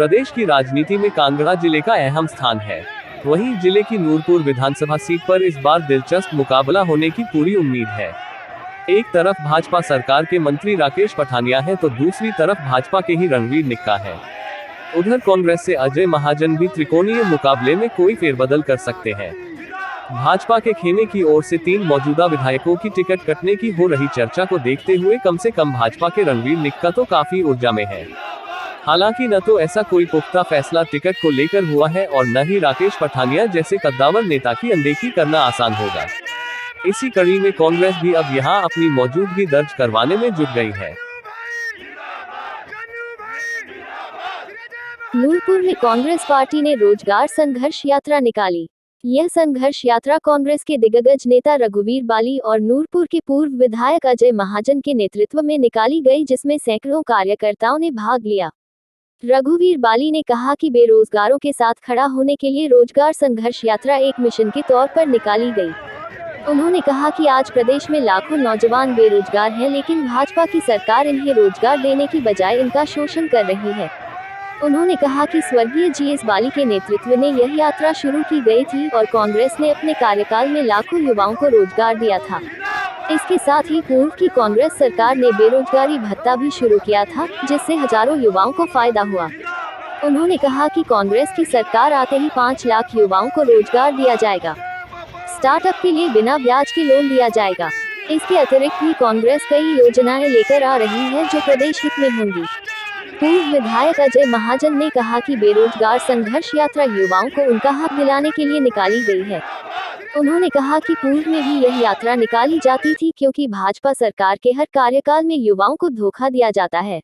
प्रदेश की राजनीति में कांगड़ा जिले का अहम स्थान है। वहीं जिले की नूरपुर विधानसभा सीट पर इस बार दिलचस्प मुकाबला होने की पूरी उम्मीद है। एक तरफ भाजपा सरकार के मंत्री राकेश पठानिया है तो दूसरी तरफ भाजपा के ही रणवीर निक्का है। उधर कांग्रेस से अजय महाजन भी त्रिकोणीय मुकाबले में कोई फेरबदल कर सकते हैं। भाजपा के खेमे की ओर से 3 मौजूदा विधायकों की टिकट कटने की हो रही चर्चा को देखते हुए कम से कम भाजपा के रणवीर निक्का तो काफी ऊर्जा में है। हालांकि न तो ऐसा कोई पुख्ता फैसला टिकट को लेकर हुआ है और न ही राकेश पठानिया जैसे कद्दावर नेता की अनदेखी करना आसान होगा। इसी कड़ी में कांग्रेस भी अब यहां अपनी मौजूदगी दर्ज करवाने में जुट गई है। नूरपुर में कांग्रेस पार्टी ने रोजगार संघर्ष यात्रा निकाली। यह संघर्ष यात्रा कांग्रेस के दिग्गज नेता रघुवीर बाली और नूरपुर के पूर्व विधायक अजय महाजन के नेतृत्व में निकाली गई, जिसमें सैकड़ों कार्यकर्ताओं ने भाग लिया। रघुवीर बाली ने कहा कि बेरोजगारों के साथ खड़ा होने के लिए रोजगार संघर्ष यात्रा एक मिशन के तौर पर निकाली गई। उन्होंने कहा कि आज प्रदेश में लाखों नौजवान बेरोजगार हैं, लेकिन भाजपा की सरकार इन्हें रोजगार देने की बजाय इनका शोषण कर रही है। उन्होंने कहा कि स्वर्गीय जीएस बाली के नेतृत्व में यह यात्रा शुरू की गई थी और कांग्रेस ने अपने कार्यकाल में लाखों युवाओं को रोजगार दिया था। इसके साथ ही पूर्व की कांग्रेस सरकार ने बेरोजगारी भत्ता भी शुरू किया था, जिससे हजारों युवाओं को फायदा हुआ। उन्होंने कहा कि कांग्रेस की सरकार आते ही 5 लाख युवाओं को रोजगार दिया जाएगा। स्टार्टअप के लिए बिना ब्याज के लोन दिया जाएगा। इसके अतिरिक्त भी कांग्रेस कई योजनाएं लेकर आ रही है जो प्रदेश हित में होंगी। पूर्व विधायक अजय महाजन ने कहा कि बेरोजगार संघर्ष यात्रा युवाओं को उनका हक दिलाने के लिए निकाली गई है। उन्होंने कहा कि पूर्व में भी यह यात्रा निकाली जाती थी, क्योंकि भाजपा सरकार के हर कार्यकाल में युवाओं को धोखा दिया जाता है।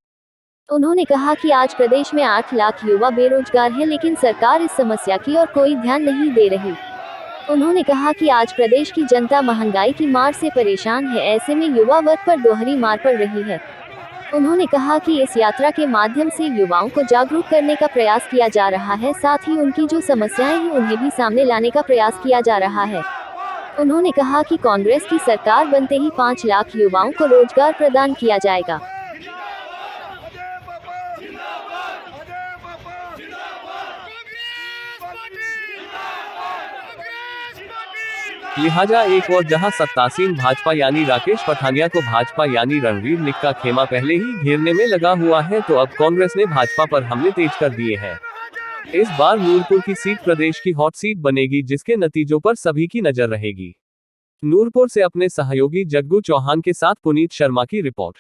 उन्होंने कहा कि आज प्रदेश में 8 लाख युवा बेरोजगार हैं, लेकिन सरकार इस समस्या की ओर कोई ध्यान नहीं दे रही। उन्होंने कहा कि आज प्रदेश की जनता महंगाई की मार से परेशान है, ऐसे में युवा वर्ग पर दोहरी मार पड़ रही है। उन्होंने कहा कि इस यात्रा के माध्यम से युवाओं को जागरूक करने का प्रयास किया जा रहा है, साथ ही उनकी जो समस्याएं हैं उन्हें भी सामने लाने का प्रयास किया जा रहा है। उन्होंने कहा कि कांग्रेस की सरकार बनते ही 5 लाख युवाओं को रोजगार प्रदान किया जाएगा। लिहाजा एक और जहां सत्तासीन भाजपा यानी राकेश पठानिया को भाजपा यानी रणवीर निक्का खेमा पहले ही घेरने में लगा हुआ है, तो अब कांग्रेस ने भाजपा पर हमले तेज कर दिए हैं। इस बार नूरपुर की सीट प्रदेश की हॉट सीट बनेगी, जिसके नतीजों पर सभी की नजर रहेगी। नूरपुर से अपने सहयोगी जग्गू चौहान के साथ पुनीत शर्मा की रिपोर्ट।